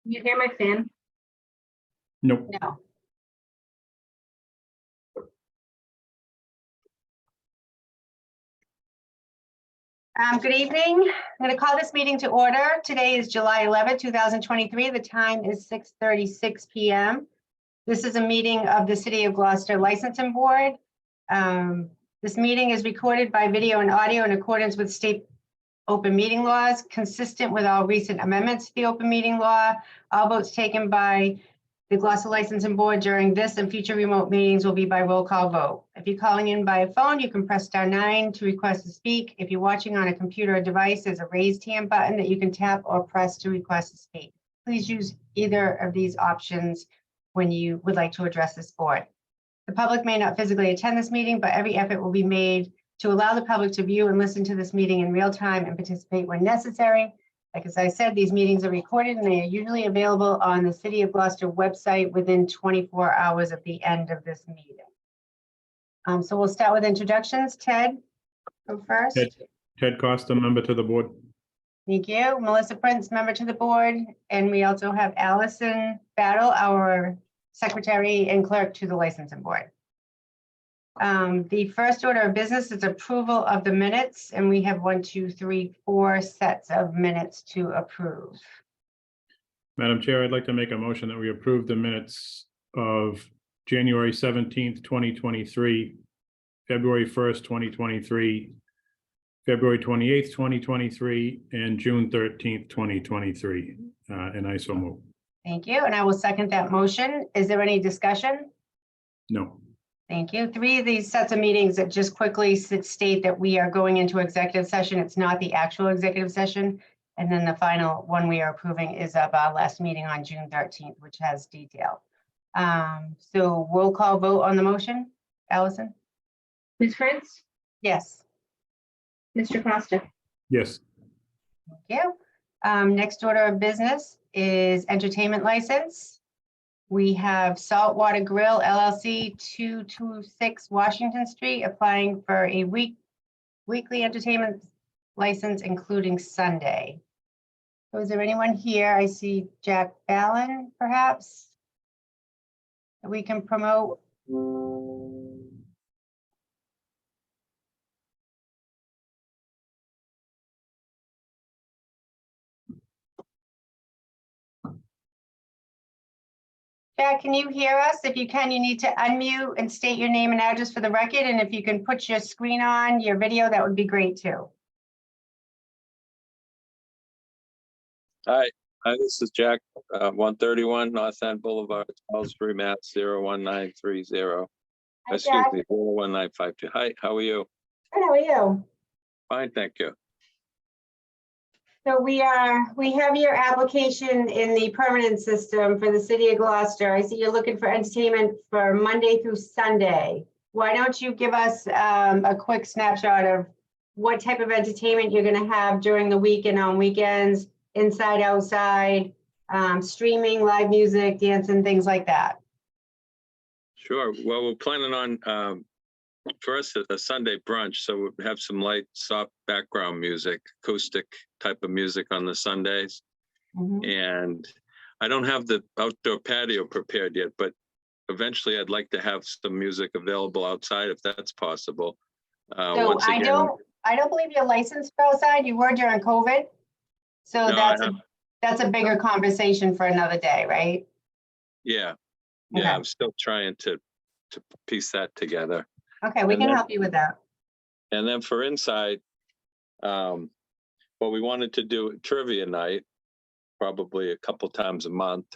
You hear my fan? Nope. No. Good evening. I'm going to call this meeting to order. Today is July 11, 2023. The time is 6:36 p.m. This is a meeting of the City of Gloucester Licensing Board. This meeting is recorded by video and audio in accordance with state open meeting laws, consistent with all recent amendments to the open meeting law. All votes taken by the Gloucester Licensing Board during this and future remote meetings will be by roll call vote. If you're calling in by phone, you can press *9 to request to speak. If you're watching on a computer or device, there's a raised hand button that you can tap or press to request to speak. Please use either of these options when you would like to address this board. The public may not physically attend this meeting, but every effort will be made to allow the public to view and listen to this meeting in real time and participate when necessary. Like as I said, these meetings are recorded and they are usually available on the City of Gloucester website within 24 hours of the end of this meeting. So we'll start with introductions. Ted, go first. Ted Costa, member to the board. Thank you. Melissa Prince, member to the board. And we also have Allison Battle, our secretary and clerk to the licensing board. The first order of business is approval of the minutes, and we have 4 sets of minutes to approve. Madam Chair, I'd like to make a motion that we approve the minutes of January 17th, 2023, February 1st, 2023, February 28th, 2023, and June 13th, 2023. And I so move. Thank you, and I will second that motion. Is there any discussion? No. Thank you. 3 of these sets of meetings that just quickly state that we are going into executive session. It's not the actual executive session. And then the final one we are approving is of our last meeting on June 13th, which has detail. So roll call vote on the motion. Allison? Ms. Prince? Yes. Mr. Costa? Yes. Thank you. Next order of business is entertainment license. We have Saltwater Grill LLC, 226 Washington Street, applying for a weekly entertainment license, including Sunday. So is there anyone here? I see Jack Ballin, perhaps, that we can promote. Jack, can you hear us? If you can, you need to unmute and state your name and address for the record. And if you can put your screen on, your video, that would be great too. Hi, this is Jack, 131 North End Boulevard, Salisbury, Mass. 01930. Hi, Excuse Jack. me, 01952. Hi, how are you? Good, how are you? Fine, thank you. So we have your application in the permanent system for the City of Gloucester. I see you're looking for entertainment for Monday through Sunday. Why don't you give us a quick snapshot of what type of entertainment you're going to have during the week and on weekends, inside, outside, streaming, live music, dancing, things like that. Sure. Well, we're planning on first a Sunday brunch, so we'll have some light, soft background music, acoustic type of music on the Sundays. And I don't have the outdoor patio prepared yet, but eventually I'd like to have some music available outside if that's possible. So Once again, I don't believe you're licensed for outside. You were during COVID. So No, that's a bigger conversation for another day, right? yeah, Okay. I'm still trying to piece that together. Okay, we And can then- help you with that. And then for inside, what we wanted to do trivia night, probably a couple times a month.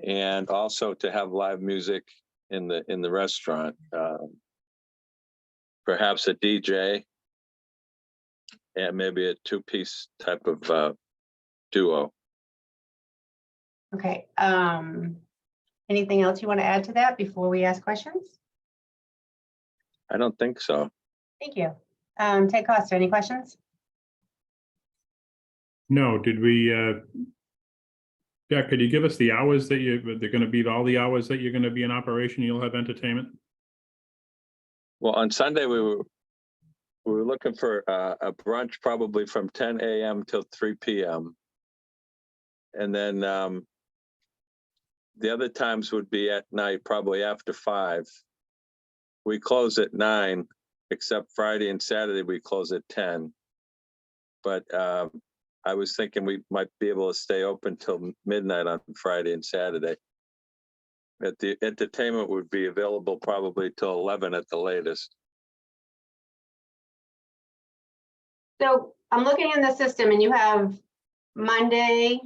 And also to have live music in the restaurant, perhaps a DJ and maybe a 2-piece type of duo. Okay. Anything else you want to add to that before we ask questions? I don't think so. Thank you. Ted Costa, any questions? No, did we, Jack, could you give us the hours that they're going to be, all the hours that you're going to be in operation, you'll have entertainment? Well, on Sunday, we were looking for a brunch probably from 10 a.m. till 3 p.m. And then the other times would be at night, probably after 5. We close at 9, except Friday and Saturday, we close at 10. But I was thinking we might be able to stay open till midnight on Friday and Saturday. The entertainment would be available probably till 11 at the latest. So I'm looking in the system and you have Monday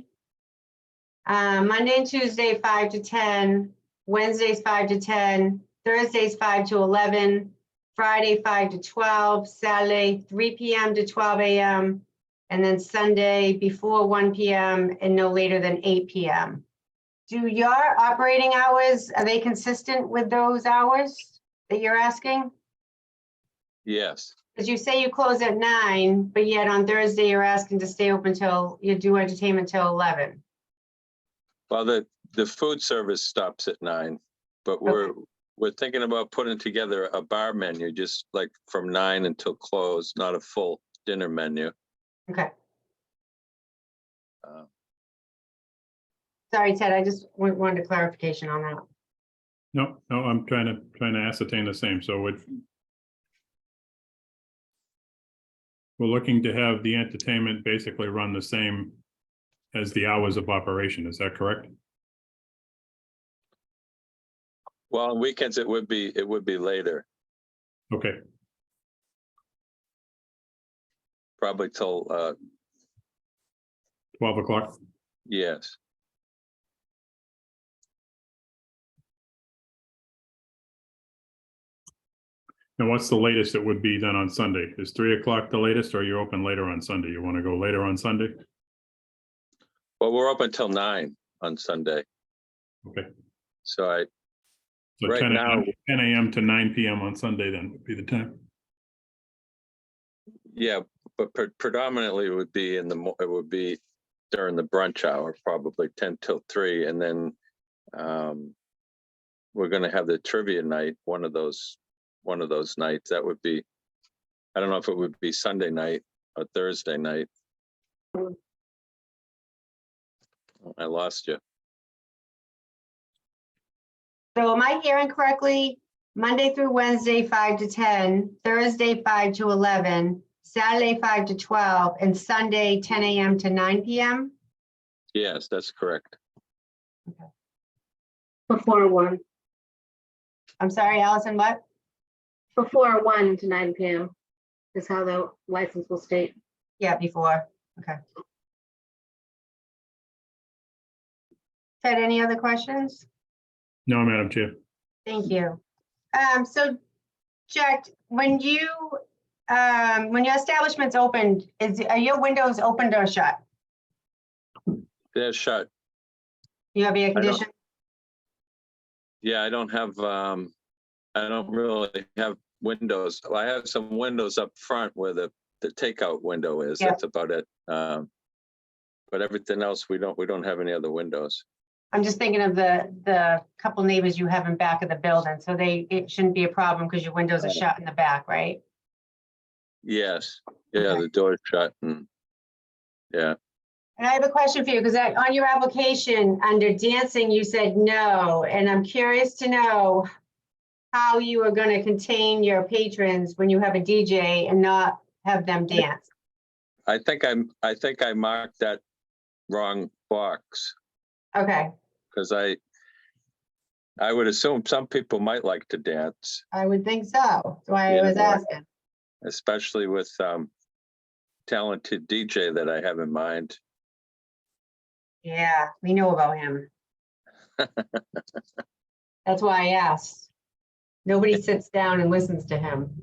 and Tuesday, 5 to 10, Wednesdays, 5 to 10, Thursdays, 5 to 11, Friday, 5 to 12, Saturday, 3 p.m. to 12 a.m., and then Sunday before 1 p.m. and no later than 8 p.m. Do your operating hours, are they consistent with those hours that you're asking? Yes. Because you say you close at 9, but yet on Thursday, you're asking to stay open till, you do entertainment till 11. Well, the food service stops at 9, but we're thinking about putting together a bar menu, just like from 9 until close, not a full dinner menu. Okay. Uh, Sorry, Ted, I just wanted a clarification on that. No, I'm trying to ascertain the same. So we're looking to have the entertainment basically run the same as the hours of operation. Is that correct? Well, on weekends, it would be later, Okay, probably till, 12 o'clock. yes. And what's the latest it would be then on Sunday? Is 3 o'clock the latest, or you're open later on Sunday? You want to go later on Sunday? Well, we're open till 9 on Sunday. Okay. So So Right 10 now- 10 a.m. to 9 p.m. on Sunday then would be the time. yeah, but predominantly it would be it would be during the brunch hour, probably 10 till 3. And then we're going to have the trivia night, one of those nights. That would be, I don't know if it would be Sunday night or Thursday night. I lost you. So am I hearing correctly? Monday through Wednesday, 5 to 10, Thursday, 5 to 11, Saturday, 5 to 12, and Sunday, 10 a.m. to 9 p.m.? Yes, that's correct. Before 1, I'm sorry, Allison, what? before 1 to 9 p.m. is how the license will state. Yeah, before. Okay. Ted, any other questions? No, Madam Chair. Thank you. So Jack, when your establishment's opened, are your windows opened or shut? They're shut. You have air don't- conditioning? Yeah, I don't really have windows. I have some windows up front where the takeout window is. Yeah. That's about it. But everything else, we don't have any other windows. I'm just thinking of the couple neighbors you have in back of the building, so it shouldn't be a problem because your windows are shut in the back, right? Yes, yeah, Okay. the door's shut and, yeah. And I have a question for you, because on your application, under dancing, you said no, and I'm curious to know how you are going to contain your patrons when you have a DJ and not have them dance. I think I marked that wrong box, Okay, because I would assume some people might like to dance, I would think so. That's why I Yeah. was asking. especially with talented DJ that I have in mind. Yeah, we know about him. That's why I asked. Nobody sits down and listens to him.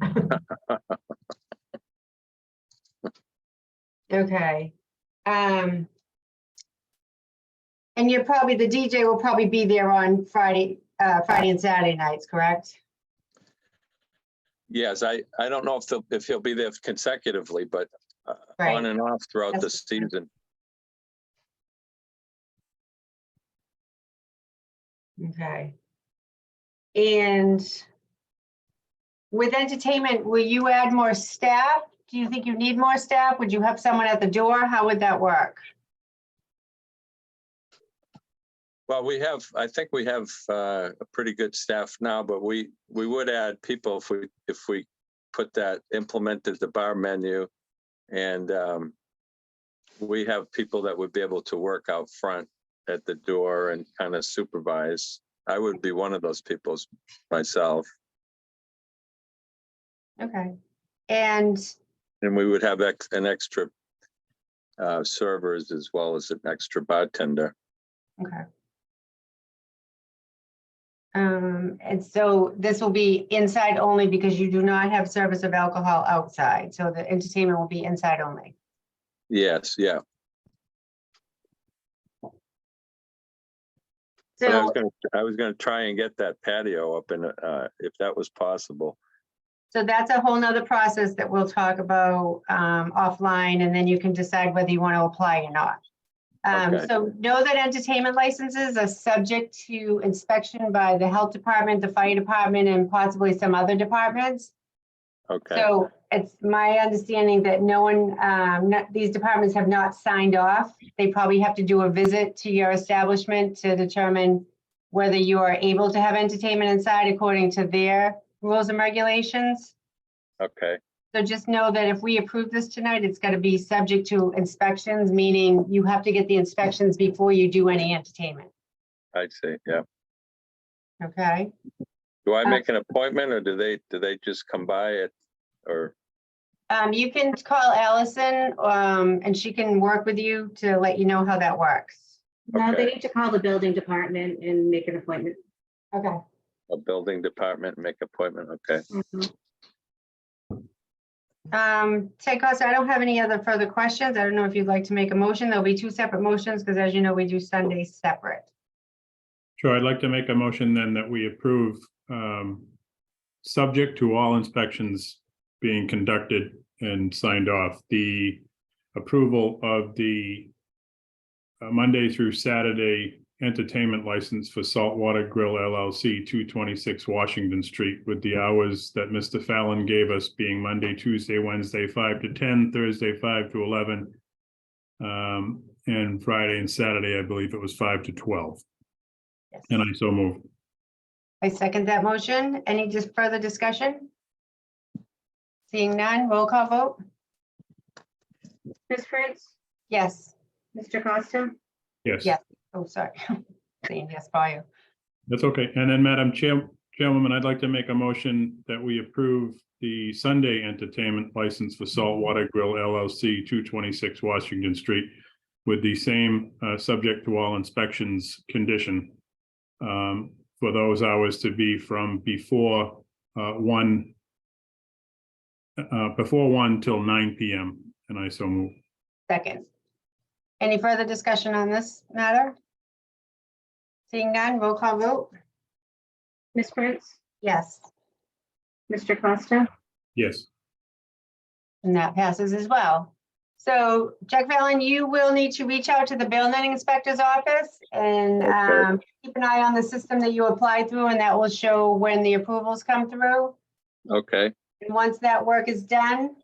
Okay. And the DJ will probably be there on Friday and Saturday nights, correct? Yes, I don't know if he'll be there consecutively, but Right. on and off throughout the That's- season. Okay. And with entertainment, will you add more staff? Do you think you need more staff? Would you have someone at the door? How would that work? Well, I think we have a pretty good staff now, but we would add people if we implemented the bar menu. And we have people that would be able to work out front at the door and kind of supervise. I would be one of those people myself. Okay. And We would have an extra servers as well as an extra bartender. okay. And so this will be inside only because you do not have service of alcohol outside. So the entertainment will be inside only. Yes, yeah. But I was gonna try and get that patio up and if that was possible. So that's a whole nother process that we'll talk about offline, and then you can decide whether you want to apply or not. Okay. So know that entertainment licenses are subject to inspection by the health department, the fire department, and possibly some other departments. Okay, So it's my understanding that no one, these departments have not signed off. They probably have to do a visit to your establishment to determine whether you are able to have entertainment inside according to their rules and regulations. okay, So just know that if we approve this tonight, it's got to be subject to inspections, meaning you have to get the inspections before you do any entertainment. I see, yeah. Okay? Do I make an appointment or do they just come by it or? You can call Allison, and she can work with you to let you know how that works. No, they Okay. need to call the building department and make an appointment. Okay. A building department, make appointment, okay. Mhm. Ted Costa, I don't have any other further questions. I don't know if you'd like to make a motion. There'll be two separate motions because as you know, we do Sundays separate. Sure, I'd like to make a motion then that we approve, subject to all inspections being conducted and signed off, the approval of the Monday through Saturday entertainment license for Saltwater Grill LLC, 226 Washington Street, with the hours that Mr. Fallon gave us being Monday, Tuesday, Wednesday, 5 to 10, Thursday, 5 to 11, and Friday and Saturday, I believe it was 5 to 12. Yes. And I so move. I second that motion. Any just further discussion? Seeing none, roll call vote? Ms. Prince, Yes. Mr. Costa, Yes. Yeah. Oh, sorry. Saying yes for you. That's okay. And then, Madam Chairwoman, I'd like to make a motion that we approve the Sunday entertainment license for Saltwater Grill LLC, 226 Washington Street, with the same subject to all inspections condition for those hours to be from before 1 till 9 p.m. And I so move. Second. Any further discussion on this matter? Seeing none, roll call vote? Ms. Prince, Yes. Mr. Costa, Yes. And that passes as well. So Jack Fallon, you will need to reach out to the building inspector's office and Okay. keep an eye on the system that you apply through, and that will show when the approvals come through. Okay, And once that work is done,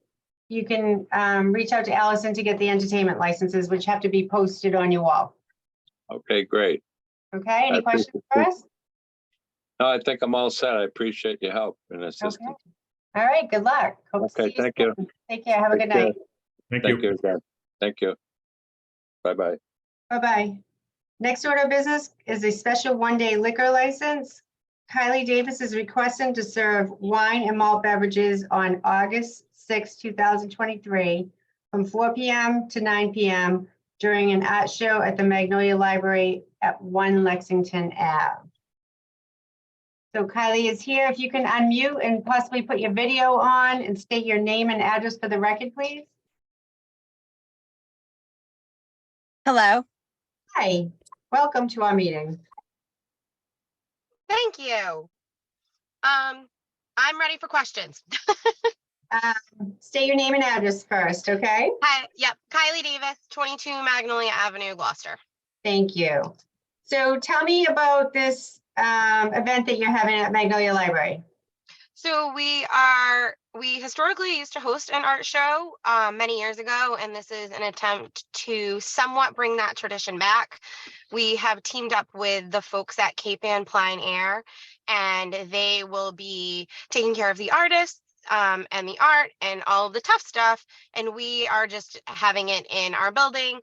you can reach out to Allison to get the entertainment licenses, which have to be posted on your wall. okay, great. Okay, any I questions appreciate for it. us? No, I think I'm all set. I appreciate your help and Okay. assistance. All right, good luck. Hope to Okay, see you thank you. soon. Take care. Have a Take good care. night. Thank Thank you. you again. Thank you. Bye-bye. Bye-bye. Next order of business is a special one-day liquor license. Kylie Davis is requesting to serve wine and malt beverages on August 6, 2023, from 4 p.m. to 9 p.m. during an art show at the Magnolia Library at 1 Lexington Ave. So Kylie is here. If you can unmute and possibly put your video on and state your name and address for the record, please. Hello. Hi, welcome to our meeting. Thank you. I'm ready for questions. State your name and address first, okay? Hi, yep, Kylie Davis, 22 Magnolia Avenue, Gloucester. Thank you. So tell me about this event that you're having at Magnolia Library. So we historically used to host an art show many years ago, and this is an attempt to somewhat bring that tradition back. We have teamed up with the folks at Cape Ann Plein Air, and they will be taking care of the artists and the art and all of the tough stuff. And we are just having it in our building.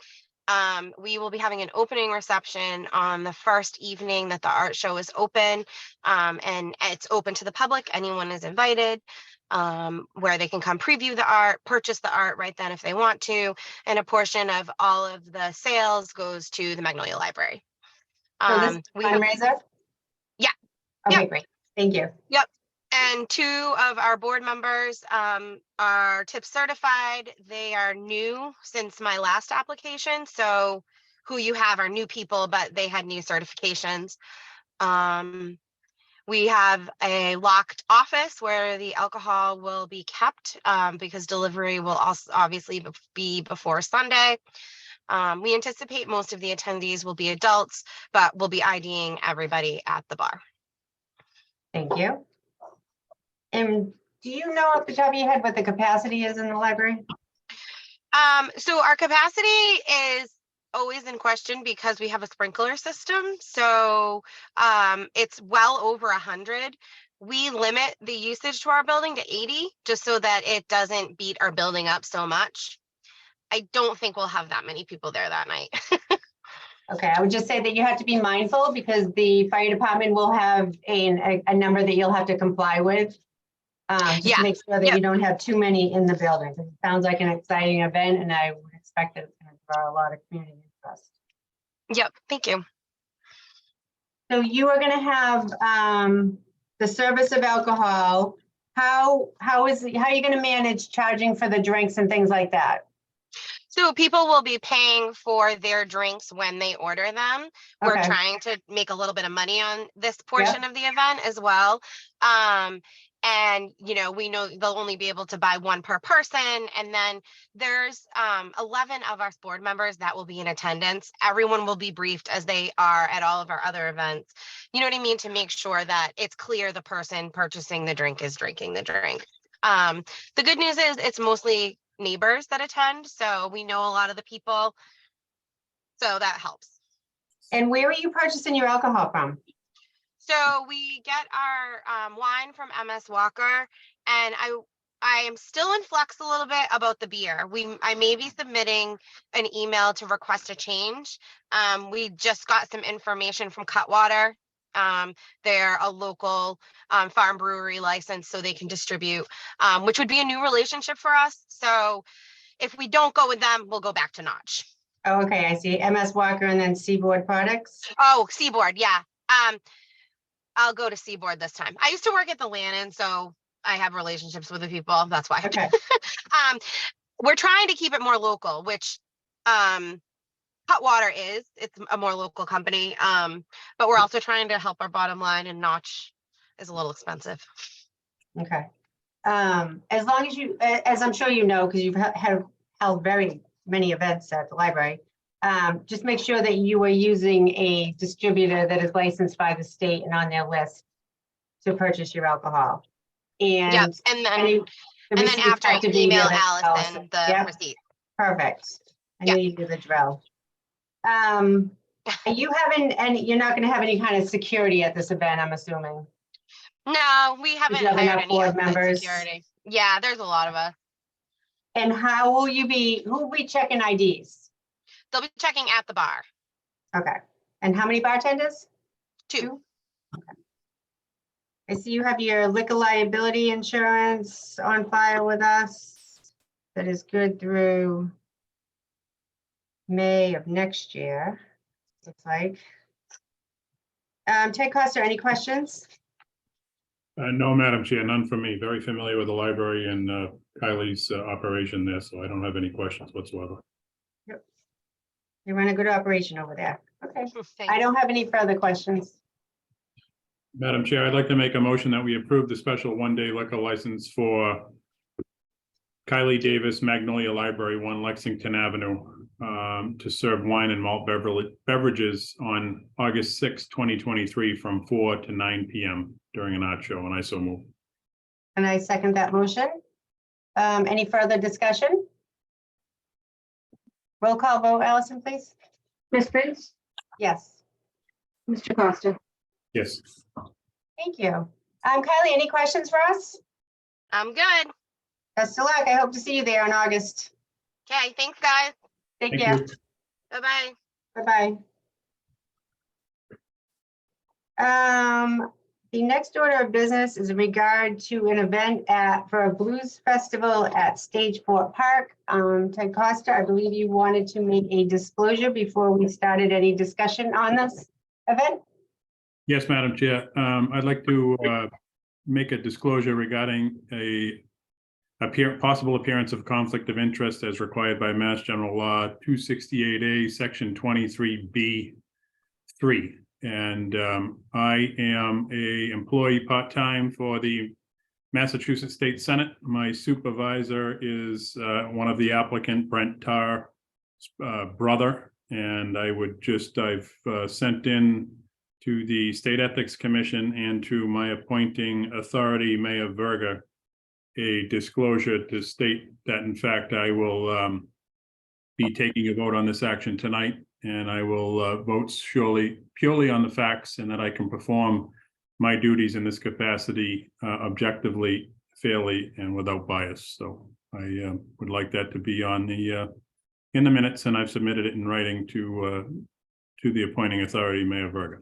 We will be having an opening reception on the first evening that the art show is open, and it's open to the public. Anyone is invited, where they can come preview the art, purchase the art right then if they want to, and a portion of all of the sales goes to the Magnolia Library. So this is We have, fundraiser? Yeah. Okay, Yeah. great. Thank you. and 2 of our board members are tip certified. They are new since my last application, so who you have are new people, but they had new certifications. We have a locked office where the alcohol will be kept, because delivery will also obviously be before Sunday. We anticipate most of the attendees will be adults, but we'll be IDing everybody at the bar. Thank you. And do you know off the top of your head what the capacity is in the library? So our capacity is always in question because we have a sprinkler system. So it's well over 100. We limit the usage to our building to 80, just so that it doesn't beat our building up so much. I don't think we'll have that many people there that night. Okay, I would just say that you have to be mindful because the fire department will have a number that you'll have to comply with. Just Yeah, to make sure that yep. you don't have too many in the building. It sounds like an exciting event and I would expect that it's going to draw a lot of community interest. Yep, thank you. So you are going to have the service of alcohol. How are you going to manage charging for the drinks and things like that? So people will be paying for their drinks when they order them. We're Okay. trying to make a little bit of money on this portion of the event as well. And we know they'll only be able to buy one per person. And then there's 11 of our board members that will be in attendance. Everyone will be briefed as they are at all of our other events. You know what I mean? To make sure that it's clear the person purchasing the drink is drinking the drink. The good news is it's mostly neighbors that attend, so we know a lot of the people, so that helps. And where are you purchasing your alcohol from? So we get our wine from MS Walker, and I am still in flux a little bit about the beer. I may be submitting an email to request a change. We just got some information from Cutwater. They're a local farm brewery license, so they can distribute, which would be a new relationship for us. So if we don't go with them, we'll go back to Notch. Oh, okay, I see. MS Walker and then Seaboard Products. Oh, Seaboard, yeah. I'll go to Seaboard this time. I used to work at the Lannon, so I have relationships with the people. That's why. Okay. We're trying to keep it more local, which Cutwater is. It's a more local company, but we're also trying to help our bottom line, and Notch is a little expensive. Okay. As long as you, as I'm sure you know, because you've held very many events at the library, just make sure that you are using a distributor that is licensed by the state and on their list to purchase your alcohol. And Yep, and then after I can email Allison the receipt. Perfect. I knew you do the drill. You haven't, and you're not going to have any kind of security at this event, I'm assuming. No, we haven't you have hired enough any board outside members? security. Yeah, there's a lot of us. And how will you be, who will be checking IDs? They'll be checking at the bar. Okay. And how many bartenders? 2. Okay. I see you have your liquor liability insurance on file with us. That is good through May of next year, looks like. Ted Costa, any questions? No, Madam Chair, none for me. Very familiar with the library and Kylie's operation there, so I don't have any questions whatsoever. Yep. You run a good operation over there. Okay. Thanks. I don't have any further questions. Madam Chair, I'd like to make a motion that we approve the special one-day liquor license for Kylie Davis, Magnolia Library, 1 Lexington Avenue, to serve wine and malt beverages on August 6, 2023, from 4 to 9 p.m. during an art show, and I so move. And I second that motion. Any further discussion? Roll call vote, Allison, please. Ms. Prince, Yes, Mr. Costa, Yes. thank you. Kylie, any questions for us? I'm good. Best of luck. I hope to see you there in August. Okay, thanks, guys. Take Thank care. you. Bye-bye. Bye-bye. The next order of business is in regard to an event for a blues festival at Stage Fort Park. Ted Costa, I believe you wanted to make a disclosure before we started any discussion on this event. Yes, Madam Chair. I'd like to make a disclosure regarding a possible appearance of conflict of interest as required by Mass General Law 268A, Section 23B3. And I am a employee part-time for the Massachusetts State Senate. My supervisor is one of the applicant, Brent Tarr, brother. And I've sent in to the State Ethics Commission and to my appointing authority, Mayor Verga, a disclosure to state that in fact I will be taking a vote on this action tonight, and I will vote purely on the facts, and that I can perform my duties in this capacity objectively, fairly, and without bias. So I would like that to be on the in the minutes, and I've submitted it in writing to the appointing authority, Mayor Verga.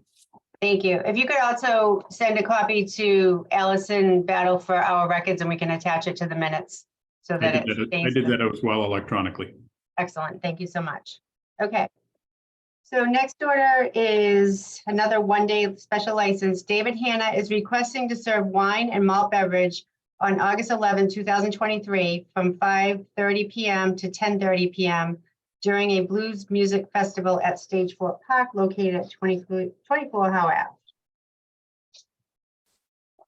Thank you. If you could also send a copy to Allison Battle for our records, and we can attach it to the minutes so that I did that as well electronically. Excellent. Thank you so much. Okay. So next order is another one-day special license. David Hanna is requesting to serve wine and malt beverage on August 11, 2023 from 5:30 p.m. to 10:30 p.m. during a blues music festival at Stage Fort Park located at 24 Howe Ave.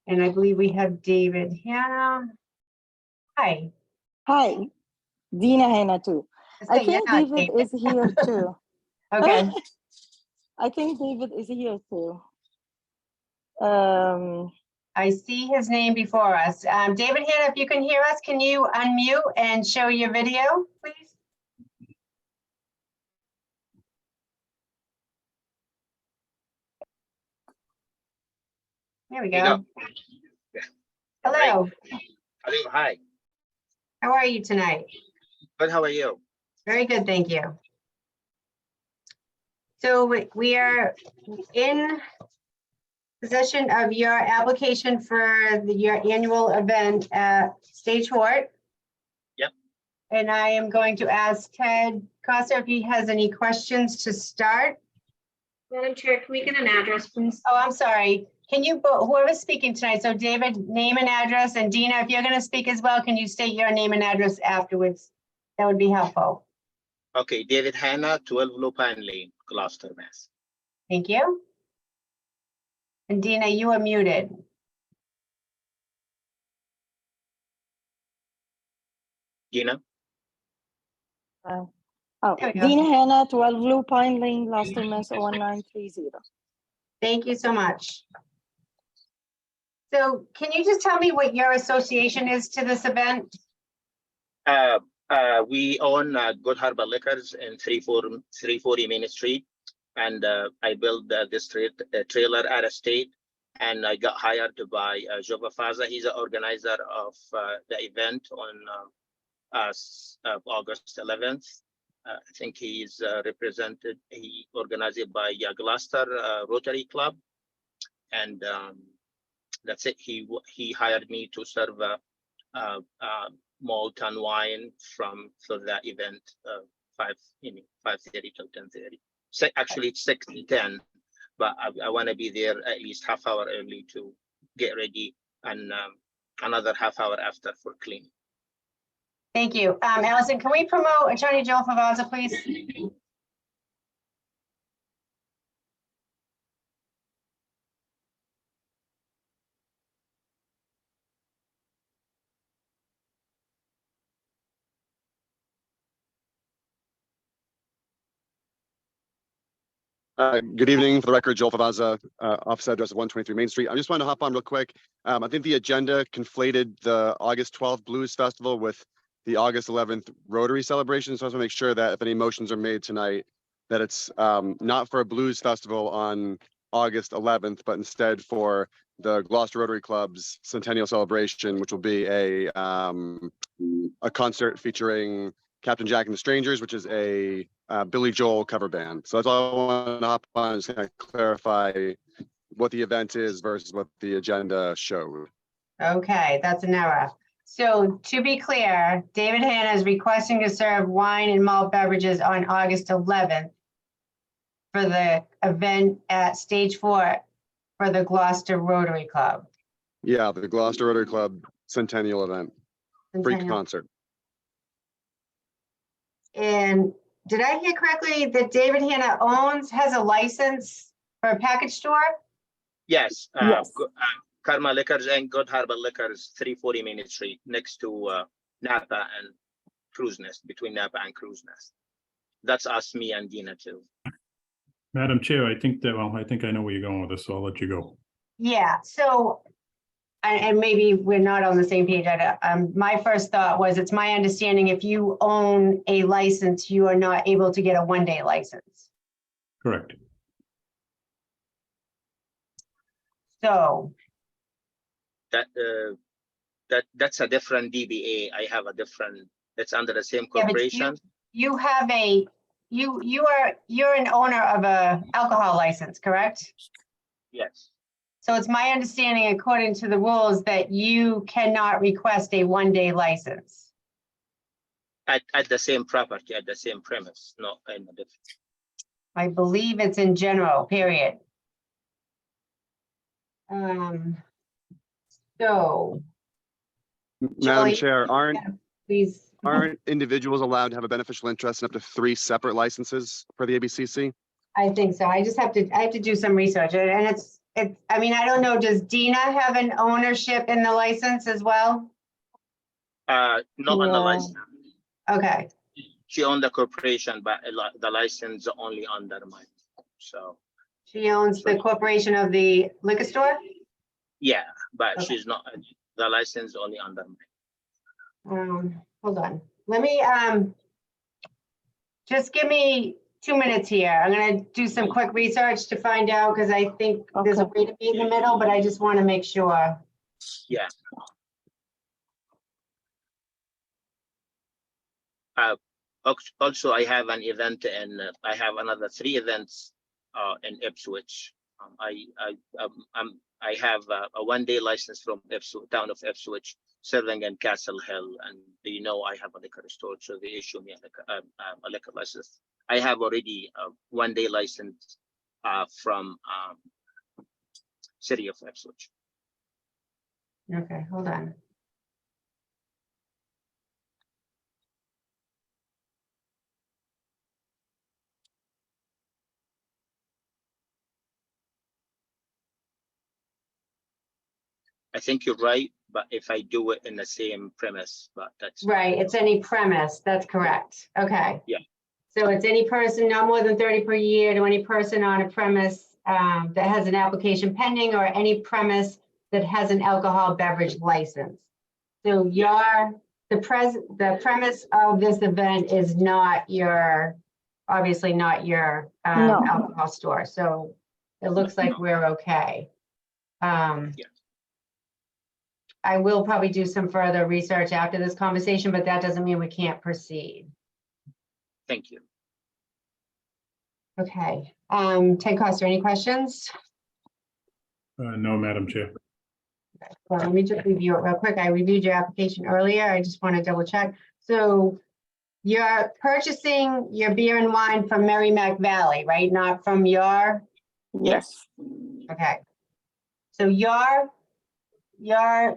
And I believe we have David Hanna. Hi. Hi, Dina Hena too. I Say, yeah, think David is here too. Okay. I think David is here too. I see his name before us. David Hanna, if you can hear us, can you unmute and show your video, please? There we You go. go. Yeah. Hello, Hello, hi. how are you tonight? Good, how are you? Very good, thank you. So we are in possession of your application for your annual event at Stage Fort. Yep. And I am going to ask Ted Costa if he has any questions to start. Madam Chair, can we get an address, please? Oh, I'm sorry. Can you, whoever's speaking tonight, so David, name and address, and Dina, if you're going to speak as well, can you state your name and address afterwards? That would be helpful. Okay, David Hanna, 12 Lupine Lane, Gloucester, Mass. Thank you. And Dina, you are muted. Gina? Oh, There we go. Dina Hena, 12 Blue Pine Lane, Gloucester, Mass. 01930. Thank you so much. So can you just tell me what your association is to this event? We own Good Harbor Liquors in 340 Main Street. And I built this trailer at a state, and I got hired by Jova Faza. He's the organizer of the event on August 11th. I think he's represented, he organized it by Gloucester Rotary Club. And that's it. He hired me to serve malt and wine for that event, 5:30 till 10:30. So actually it's 6 to 10, but I want to be there at least half hour early to get ready, and another half hour after for cleaning. Thank you. Allison, can we promote Attorney Joe Favaza, please? Good evening. For the record, Joel Favaza, office address of 123 Main Street. I just wanted to hop on real quick. I think the agenda conflated the August 12th Blues Festival with the August 11th Rotary celebration. So I just want to make sure that if any motions are made tonight, that it's not for a Blues Festival on August 11th, but instead for the Gloucester Rotary Club's centennial celebration, which will be a concert featuring Captain Jack and the Strangers, which is a Billy Joel cover band. So that's all I want to hop on, just kind of clarify what the event is versus what the agenda showed. Okay, that's an error. So to be clear, David Hanna is requesting to serve wine and malt beverages on August 11th for the event at Stage 4 for the Gloucester Rotary Club. Yeah, the Gloucester Rotary Club centennial event, free Centennial. concert. And did I hear correctly that David Hanna has a license for a package store? Yes. Yes. Karma Liquors and Good Harbor Liquors, 340 Main Street, next to Napa and Cruise Nest, between Napa and Cruise Nest. That's us, me and Dina too. Madam Chair, I think I know where you're going with this, so I'll let you go. Yeah, so, and maybe we're not on the same page. My first thought was, it's my understanding if you own a license, you are not able to get a one-day license. Correct. So, That's a different DBA. I have a different, it's under the same Yeah, but corporation. you have you're an owner of a alcohol license, correct? Yes. So it's my understanding, according to the rules, that you cannot request a one-day license. At the same property, at the same premise, not in a different. I believe it's in general, period. So, Madam Julie, Chair, please. aren't individuals allowed to have a beneficial interest in up to 3 separate licenses for the ABCC? I think so. I have to do some research, and it's, I mean, I don't know, does Dina have an ownership in the license as well? Not on the Yeah. license. Okay, She owned the corporation, but the license only under mine. So, she owns the corporation of the liquor store? yeah, but Okay. she's not, the license only under mine. Hold on, let me, just give me 2 minutes here. I'm gonna do some quick research to find out, because I think there's a way to be in the middle, but I just want to make sure. Yeah. Also, I have an event and I have another 3 events in Ipswich. I have a one-day license from Ipswich, town of Ipswich, serving in Castle Hill, and you know I have a liquor store, so they issue me a liquor license. I have already a one-day license from city of Ipswich. Okay, hold on. I think you're right, but if I do it in the same premise, but that's Right, it's any premise, that's correct. Okay. Yeah. So it's any person, not more than 30 per year, to any person on a premise that has an application pending, or any premise that has an alcohol beverage license. So the premise of this event is not your, obviously not your No. alcohol store. So it looks like we're okay. Yeah. I will probably do some further research after this conversation, but that doesn't mean we can't proceed. Thank you. Okay, Ted Coster, any questions? No, Madam Chair. Well, let me just review it real quick. I reviewed your application earlier. I just want to double check. So you're purchasing your beer and wine from Merrimack Valley, right? Not from your, Yes. okay. So your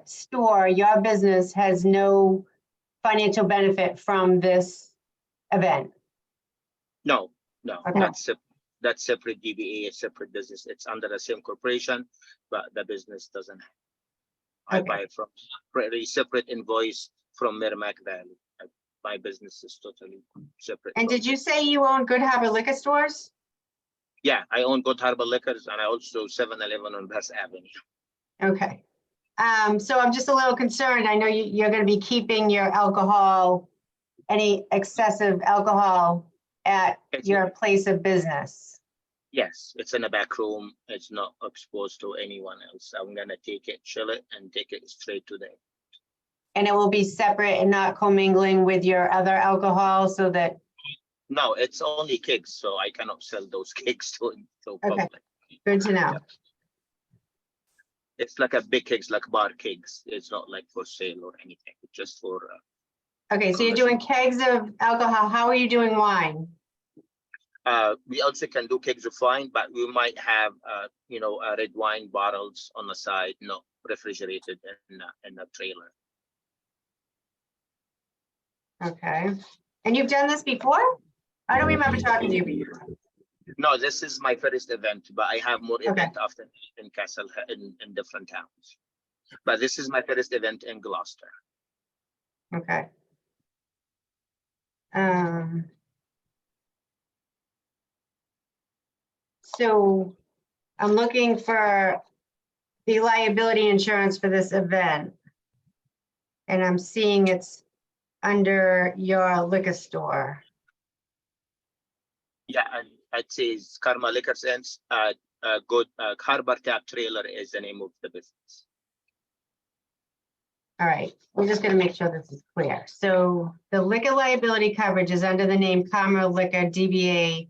store, your business has no financial benefit from this event? No, Okay. that's separate DBA, a separate business. It's under the same corporation, but the business doesn't. I Okay. buy it from pretty separate invoice from Merrimack Valley. My business is totally separate. And from did you this. say you own Good Harbor Liquor Stores? Yeah, I own Good Harbor Liquors and I also 7-Eleven on Bass Avenue. Okay. So I'm just a little concerned. I know you're gonna be keeping your alcohol, any excessive alcohol at your place of business. Yes, it's in the back room. It's not exposed to anyone else. I'm gonna take it, chill it, and take it straight to them. And it will be separate and not commingling with your other alcohol so that, No, it's only kegs, so I cannot sell those kegs to Okay. public. good to know. It's like a big kegs, like bar kegs. It's not like for sale or anything. It's just for Okay, so you're doing kegs of alcohol. How are you doing wine? we also can do kegs of wine, but we might have red wine bottles on the side, not refrigerated in the trailer. Okay. And you've done this before? I don't remember talking to you before. No, this is my first event, but I have more Okay. event after in Castle in different towns. But this is my first event in Gloucester. Okay. So I'm looking for the liability insurance for this event. And I'm seeing it's under your liquor store. Yeah, and I'd say it's Karma Liquor Sense. Good Harbor Tap Trailer is the name of the business. All right, we're just gonna make sure this is clear. So the liquor liability coverage is under the name Karma Liquor DBA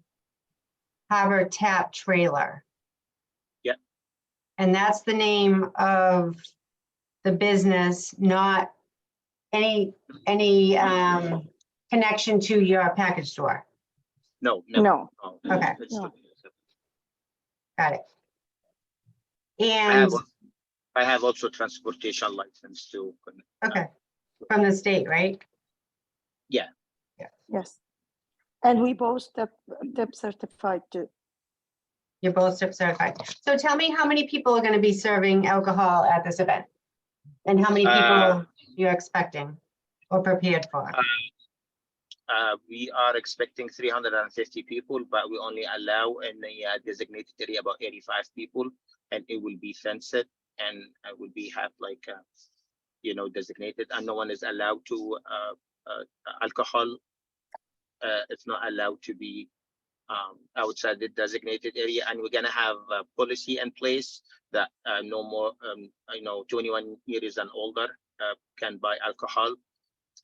Harbor Tap Trailer. Yep. And that's the name of the business, not any connection to your package store. No. No. Okay. It's No. Got it. I And, have also transportation license too. okay, from the state, right? Yes. And we both DEP certified too. You're both certified. So tell me how many people are gonna be serving alcohol at this event? And how many people you're expecting or prepared for? We are expecting 350 people, but we only allow in the designated area about 85 people, and it will be fenced, and it will be have like designated, and no one is allowed to alcohol. It's not allowed to be outside the designated area, and we're gonna have a policy in place that no more 21 years and older can buy alcohol,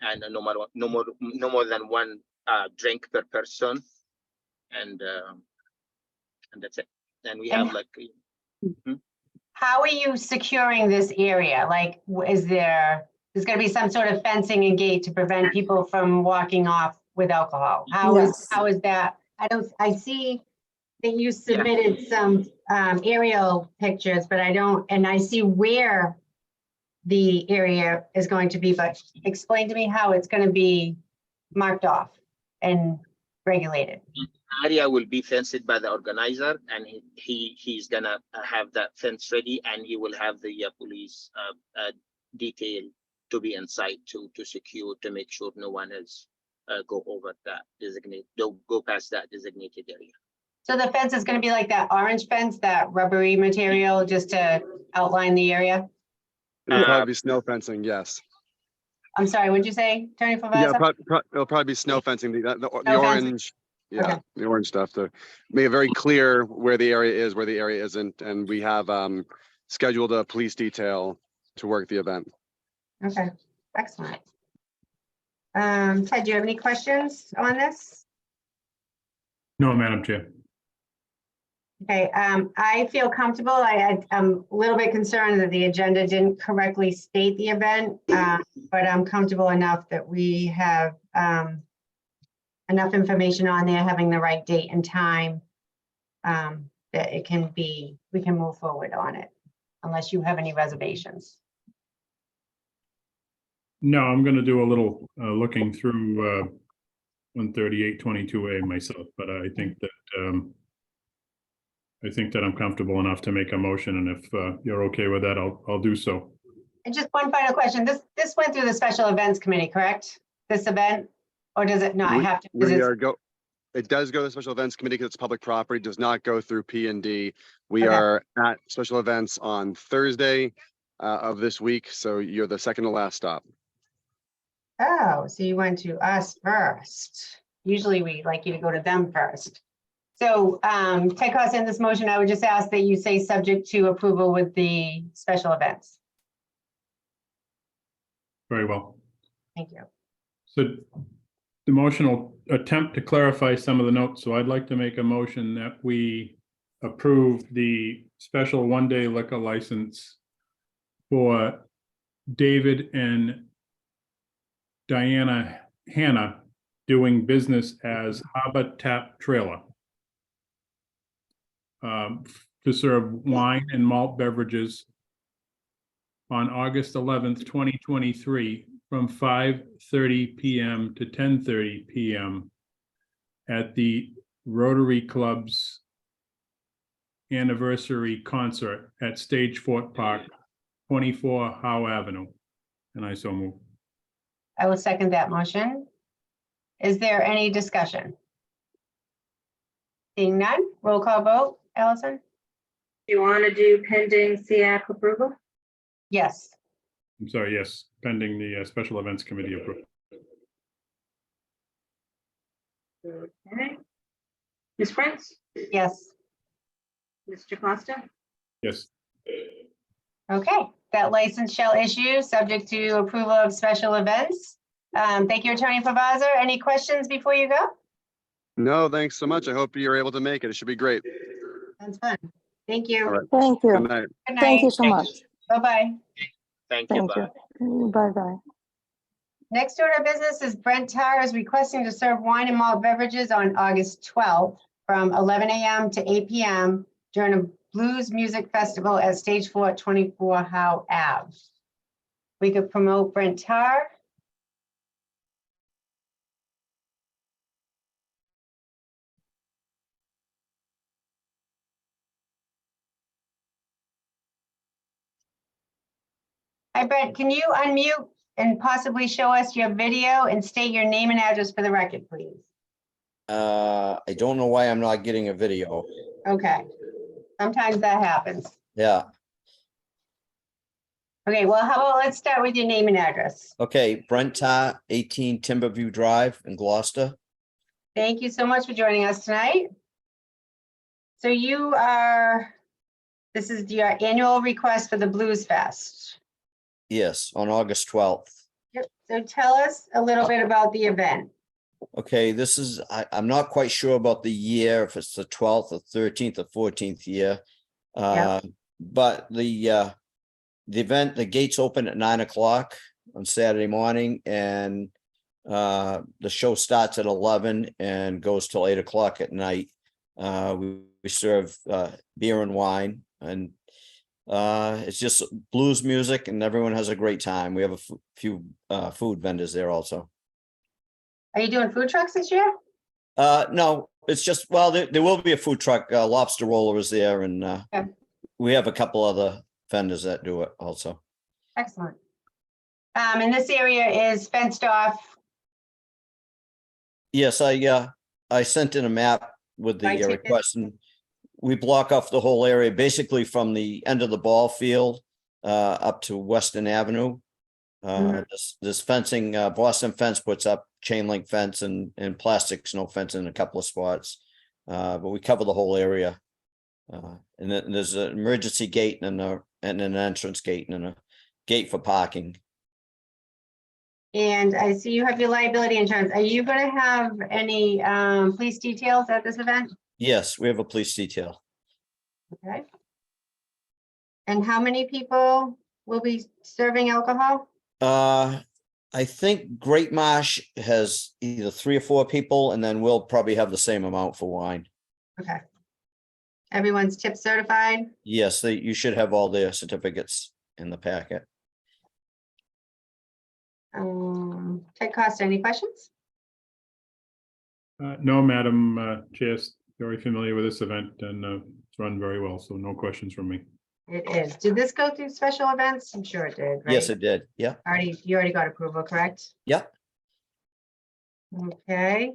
and no more than one drink per person, and that's it. And we have like. How are you securing this area? Like, there's gonna be some sort of fencing and gate to prevent people from walking off with alcohol? Yes. How is that? I see that you submitted some aerial pictures, but and I see where the area is going to be, but explain to me how it's gonna be marked off and regulated. Area will be fenced by the organizer, and he's gonna have that fence ready, and he will have the police detail to be inside to secure, to make sure no one is go over that designated, don't go past that designated area. So the fence is gonna be like that orange fence, that rubbery material, just to outline the area? It'll probably be snow fencing, yes. I'm sorry, what'd you say, Attorney Yeah, Favazza? it'll probably be snow fencing, the fencing. orange, yeah, Okay. the orange stuff to make it very clear where the area is, where the area isn't, and we have scheduled a police detail to work the event. Okay, excellent. Ted, do you have any questions on this? No, Madam Chair. Okay, I feel comfortable. I'm a little bit concerned that the agenda didn't correctly state the event, but I'm comfortable enough that we have enough information on there, having the right date and time, that it can be, we can move forward on it, unless you have any reservations. No, I'm gonna do a little looking through 13822A myself, but I think that I'm comfortable enough to make a motion, and if you're okay with that, I'll do so. And just one final question. This went through the special events committee, correct? This event, or does it not have to? We are it does go to the Special Events Committee because it's public property, does not go through P and D. We Okay. are at special events on Thursday of this week, so you're the second to last stop. Oh, so you went to us first. Usually we like you to go to them first. So, Ted Costa, in this motion, I would just ask that you say subject to approval with the special events. Very well. Thank you. So the motion will attempt to clarify some of the notes. So I'd like to make a motion that we approve the special one-day liquor license for David and Diana Hannah doing business as Harbor Tap Trailer to serve wine and malt beverages on August 11th, 2023, from 5:30 p.m. to 10:30 p.m. at the Rotary Club's anniversary concert at Stage Fort Park, 24 Howe Avenue. And I so move. I will second that motion. Is there any discussion? Seeing none, roll call vote. Allison? Do you want to do pending CAC approval? Yes. I'm sorry, yes, pending the Special Events Committee approval. Okay. Ms. Prince, Yes. Mr. Costa, Yes, Okay, that license shall issue subject to approval of special events. Thank you, Attorney Pavazza. Any questions before you go? No, thanks so much. I hope you're able to make it. It should be great. That's fun. Thank you. All right. Thank Good you. night. Good Thank you night. so much. Bye-bye. Thank you. Thank Bye. you. Bye-bye. Next order of business is Brent Tar is requesting to serve wine and malt beverages on August 12th from 11 a.m. to 8 p.m. during a blues music festival at Stage 4, 24 Howe Ave. We could promote Brent Tar. Hi, Brent, can you unmute and possibly show us your video and state your name and address for the record, please? I don't know why I'm not getting a video. Okay. Sometimes that happens. Yeah, Okay, well, how about let's start with your name and address. okay, Brent Tar, 18 Timberview Drive in Gloucester. Thank you so much for joining us tonight. So this is your annual request for the Blues Fest. Yes, on August 12th. Yep. So tell us a little bit about the event. Okay, this is, I'm not quite sure about the year, if it's the 12th or 13th or 14th year. Yeah. But the event, the gates open at 9 o'clock on Saturday morning, and the show starts at 11 and goes till 8 o'clock at night. We serve beer and wine, and it's just blues music, and everyone has a great time. We have a few food vendors there also. Are you doing food trucks this year? No, it's just, well, there will be a food truck. Lobster Roller is there, and Okay. we have a couple other vendors that do it also. Excellent. And this area is fenced off. Yes, I sent in a map with the Right, you did. request, and we block off the whole area, basically from the end of the ball field up to Weston Avenue. Mhm. This fencing, Boston Fence puts up chain link fence and plastic snow fence in a couple of spots. But we cover the whole area. And then there's an emergency gate and an entrance gate and a gate for parking. And I see you have your liability insurance. Are you going to have any police details at this event? Yes, we have a police detail. Okay. And how many people will be serving alcohol? I think Great Marsh has either 3 or 4 people, and then we'll probably have the same amount for wine. Okay. Everyone's tip certified? Yes, you should have all their certificates in the packet. Ted Costa, any questions? no, Madam Chair, very familiar with this event, and it's run very well, so no questions from me. It is. Did this go through special events? I'm sure it did, right? Yes, it did. Yeah. You already got approval, correct? Yep. Okay.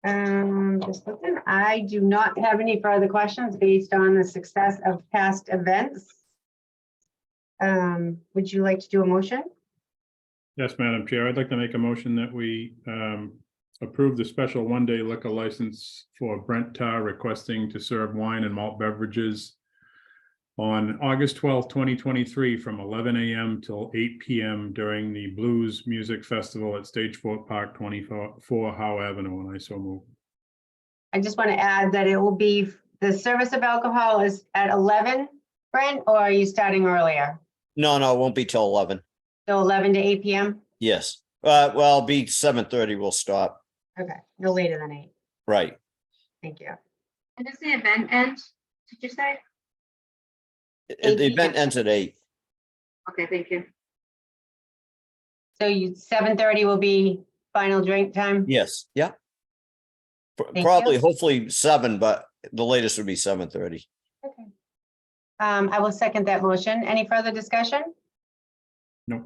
Just looking, I do not have any further questions based on the success of past events. Would you like to do a motion? Yes, Madam Chair, I'd like to make a motion that we approve the special one-day liquor license for Brent Tar requesting to serve wine and malt beverages on August 12th, 2023, from 11 a.m. till 8 p.m. during the Blues Music Festival at Stage Fort Park, 24 Howe Avenue, and I so move. I just want to add that it will be, the service of alcohol is at 11, Brent, or are you starting earlier? No, it won't be till 11. So 11 to 8 p.m.? Yes. Well, it'll be 7:30. We'll stop. Okay, no later than 8. Right. Thank you. And does the event end? Did you say? The event ends at 8. Okay, thank you. So 7:30 will be final drink time? Yes. Yeah. you. Probably, hopefully 7, but the latest would be 7:30. Okay. I will second that motion. Any further discussion? No.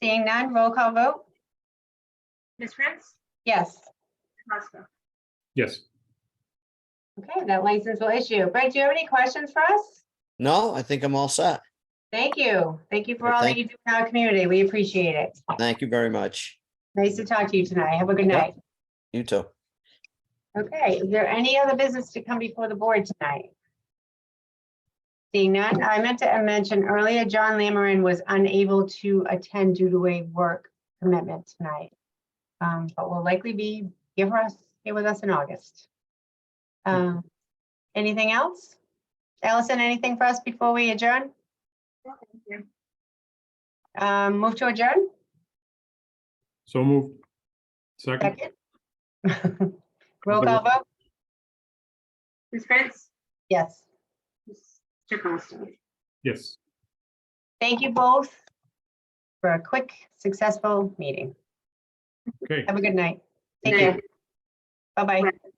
Seeing none, roll call vote? Ms. Prince? Yes. Costa? Yes. Okay, that license will issue. Brent, do you have any questions for us? No, I think I'm all set. Thank you. Thank you for Okay, all that thank- you do in our community. We appreciate it. Thank you very much. Nice to talk to you tonight. Have a good Yep. night. You too. Okay, is there any other business to come before the board tonight? Seeing none, I meant to mention earlier, John Lamorin was unable to attend due to a work commitment tonight. But will likely be here with us in August. Anything else? Allison, anything for us before we adjourn? Thank you. Move to adjourn? So moved. Second. Second. Roll call vote? Ms. Prince? Yes. Mr. Costa? Yes. Thank you both for a quick, successful meeting. Okay. Have a good night. Take Good care. night. Bye-bye. Bye.